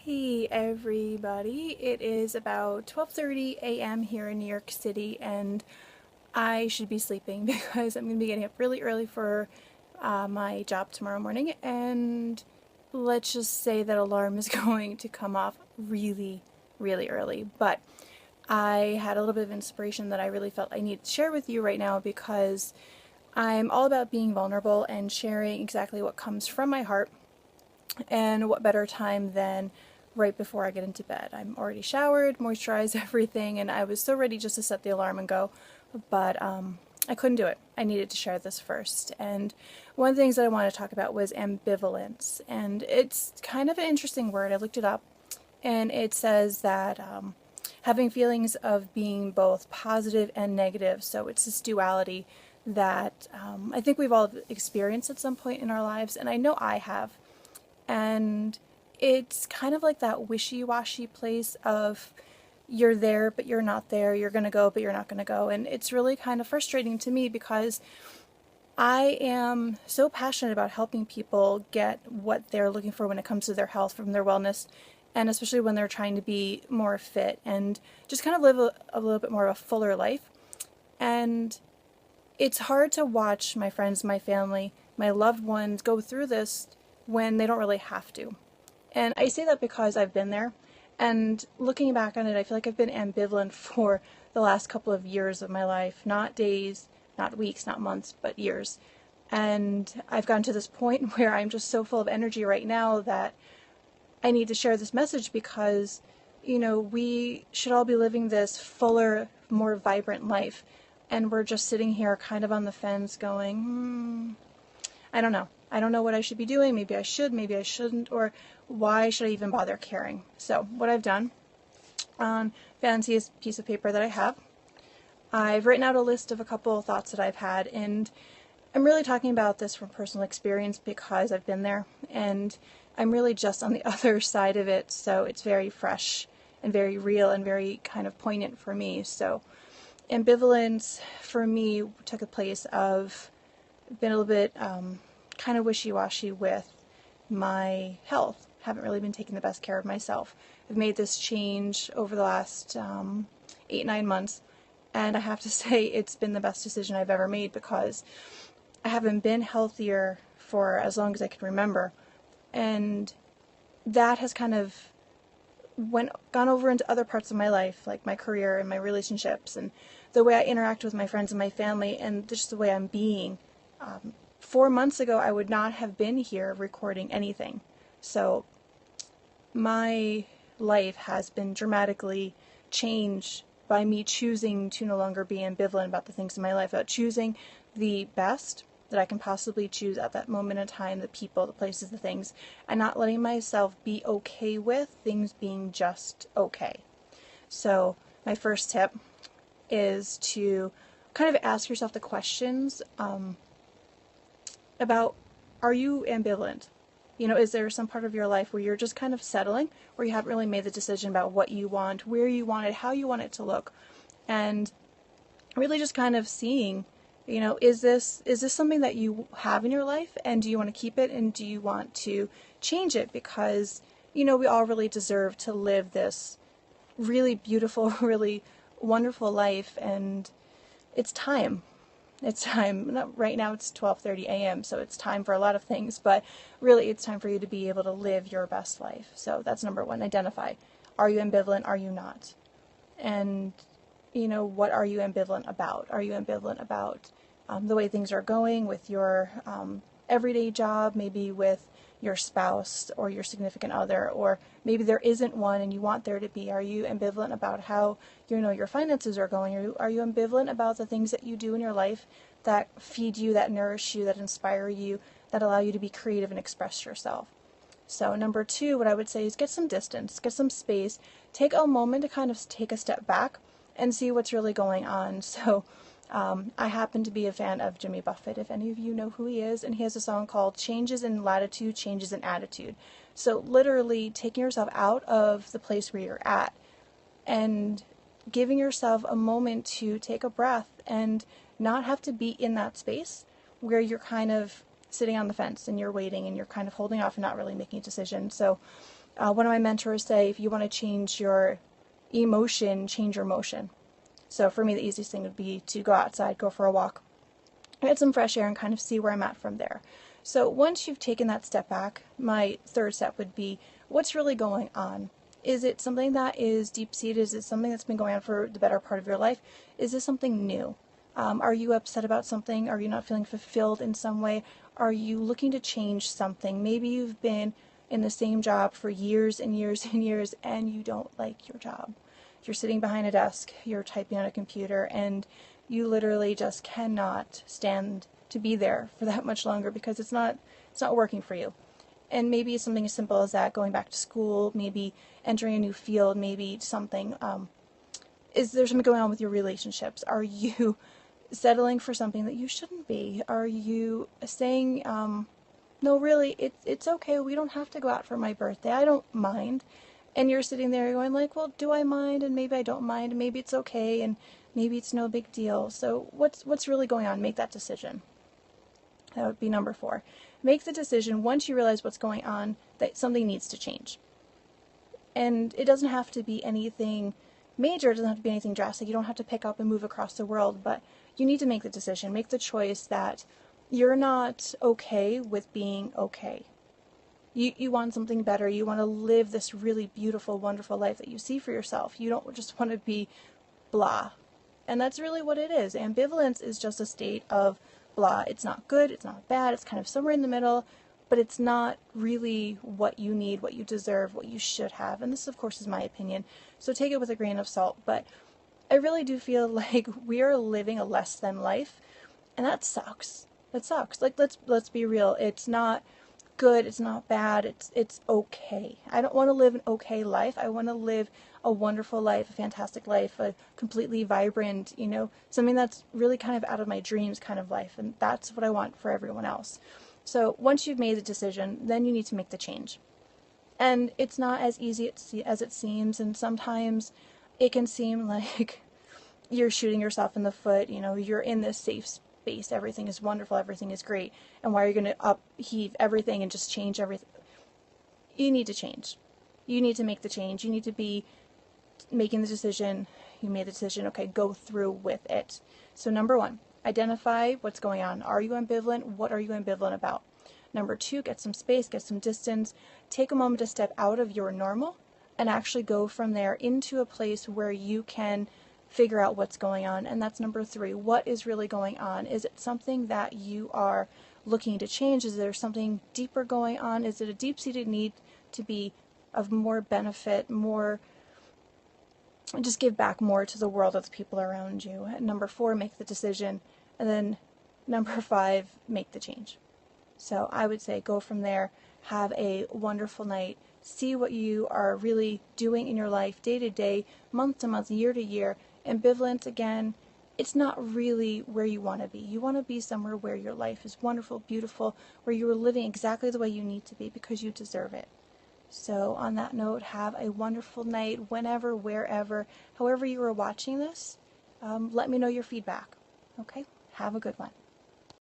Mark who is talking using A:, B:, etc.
A: Hey everybody, it is about 12:30 a.m. here in New York City and I should be sleeping because I'm going to be getting up really early for my job tomorrow morning, and let's just say that alarm is going to come off really, really early. But I had a little bit of inspiration that I really felt I needed to share with you right now because I'm all about being vulnerable and sharing exactly what comes from my heart, and what better time than right before I get into bed. I'm already showered, moisturized, everything, and I was so ready just to set the alarm and go, but I couldn't do it. I needed to share this first. And one of the things that I wanted to talk about was ambivalence, and it's kind of an interesting word. I looked it up, and it says that having feelings of being both positive and negative, so it's this duality that I think we've all experienced at some point in our lives, and I know I have. And it's kind of like that wishy-washy place of you're there but you're not there, you're gonna go but you're not gonna go, and it's really kind of frustrating to me because I am so passionate about helping people get what they're looking for when it comes to their health, from their wellness, and especially when they're trying to be more fit and just kind of live a little bit more of a fuller life. And it's hard to watch my friends, my family, my loved ones go through this when they don't really have to. And I say that because I've been there. And looking back on it, I feel like I've been ambivalent for the last couple of years of my life. Not days, not weeks, not months, but years. And I've gotten to this point where I'm just so full of energy right now that I need to share this message because, we should all be living this fuller, more vibrant life. And we're just sitting here kind of on the fence going, I don't know. I don't know what I should be doing. Maybe I should, maybe I shouldn't, or why should I even bother caring? So what I've done on fanciest piece of paper that I have, I've written out a list of a couple of thoughts that I've had, and I'm really talking about this from personal experience because I've been there, and I'm really just on the other side of it, so it's very fresh and very real and very kind of poignant for me. So ambivalence for me took a place of been a little bit kind of wishy-washy with my health. Haven't really been taking the best care of myself. I've made this change over the last 8-9 months, and I have to say it's been the best decision I've ever made because I haven't been healthier for as long as I can remember, and that has kind of gone over into other parts of my life, like my career and my relationships and the way I interact with my friends and my family and just the way I'm being. 4 months ago, I would not have been here recording anything. So my life has been dramatically changed by me choosing to no longer be ambivalent about the things in my life, about choosing the best that I can possibly choose at that moment in time, the people, the places, the things, and not letting myself be okay with things being just okay. So my first tip is to kind of ask yourself the questions about, are you ambivalent? Is there some part of your life where you're just kind of settling, where you haven't really made the decision about what you want, where you want it, how you want it to look, and really just kind of seeing, is this something that you have in your life, and do you want to keep it, and do you want to change it? Because, we all really deserve to live this really beautiful, really wonderful life, and it's time. It's time. Right now it's 12:30 a.m., so it's time for a lot of things, but really it's time for you to be able to live your best life. So that's number one. Identify. Are you ambivalent? Are you not? And, what are you ambivalent about? Are you ambivalent about the way things are going with your everyday job, maybe with your spouse or your significant other, or maybe there isn't one and you want there to be? Are you ambivalent about how your finances are going? Are you ambivalent about the things that you do in your life that feed you, that nourish you, that inspire you, that allow you to be creative and express yourself? So number two, what I would say is get some distance, get some space, take a moment to kind of take a step back and see what's really going on. So I happen to be a fan of Jimmy Buffett, if any of you know who he is, and he has a song called Changes in Latitude, Changes in Attitude. So literally taking yourself out of the place where you're at and giving yourself a moment to take a breath and not have to be in that space where you're kind of sitting on the fence and you're waiting and you're kind of holding off and not really making a decision. So One of my mentors say, if you want to change your emotion, change your motion. So for me, the easiest thing would be to go outside, go for a walk, get some fresh air, and kind of see where I'm at from there. So once you've taken that step back, my third step would be, what's really going on? Is it something that is deep-seated? Is it something that's been going on for the better part of your life? Is this something new? Are you upset about something? Are you not feeling fulfilled in some way? Are you looking to change something? Maybe you've been in the same job for years and years and years and you don't like your job. You're sitting behind a desk, you're typing on a computer, and you literally just cannot stand to be there for that much longer because it's not working for you. And maybe it's something as simple as that, going back to school, maybe entering a new field, maybe something. Is there something going on with your relationships? Are you settling for something that you shouldn't be? Are you saying, no, really, it's okay, we don't have to go out for my birthday, I don't mind. And you're sitting there going like, well, do I mind? And maybe I don't mind, and maybe it's okay, and maybe it's no big deal. So what's really going on? Make that decision. That would be number 4. Make the decision once you realize what's going on that something needs to change. And it doesn't have to be anything major, it doesn't have to be anything drastic. You don't have to pick up and move across the world, but you need to make the decision, make the choice that you're not okay with being okay. You want something better. You want to live this really beautiful, wonderful life that you see for yourself. You don't just want to be blah. And that's really what it is. Ambivalence is just a state of blah. It's not good, it's not bad, it's kind of somewhere in the middle, but it's not really what you need, what you deserve, what you should have. And this, of course, is my opinion, so take it with a grain of salt. But I really do feel like we are living a less than life, and that sucks. That sucks. Like, let's be real. It's not good, it's not bad, it's okay. I don't want to live an okay life. I want to live a wonderful life, a fantastic life, a completely vibrant, something that's really kind of out of my dreams kind of life, and that's what I want for everyone else. So once you've made the decision, then you need to make the change. And it's not as easy as it seems, and sometimes it can seem like you're shooting yourself in the foot. You're in this safe space, everything is wonderful, everything is great, and why are you going to upheave everything and just change everything? You need to change. You need to make the change. You need to be making the decision. You made the decision, okay, go through with it. So number 1, identify what's going on. Are you ambivalent? What are you ambivalent about? Number 2, get some space, get some distance. Take a moment to step out of your normal and actually go from there into a place where you can figure out what's going on. And that's number 3. What is really going on? Is it something that you are looking to change? Is there something deeper going on? Is it a deep-seated need to be of more benefit, more, just give back more to the world of the people around you? And number 4, make the decision. And then number 5, make the change. So I would say go from there, have a wonderful night, see what you are really doing in your life day to day, month to month, year to year. Ambivalence, again, it's not really where you want to be. You want to be somewhere where your life is wonderful, beautiful, where you are living exactly the way you need to be because you deserve it. So on that note, have a wonderful night, whenever, wherever, however you are watching this. Let me know your feedback. Okay? Have a good one.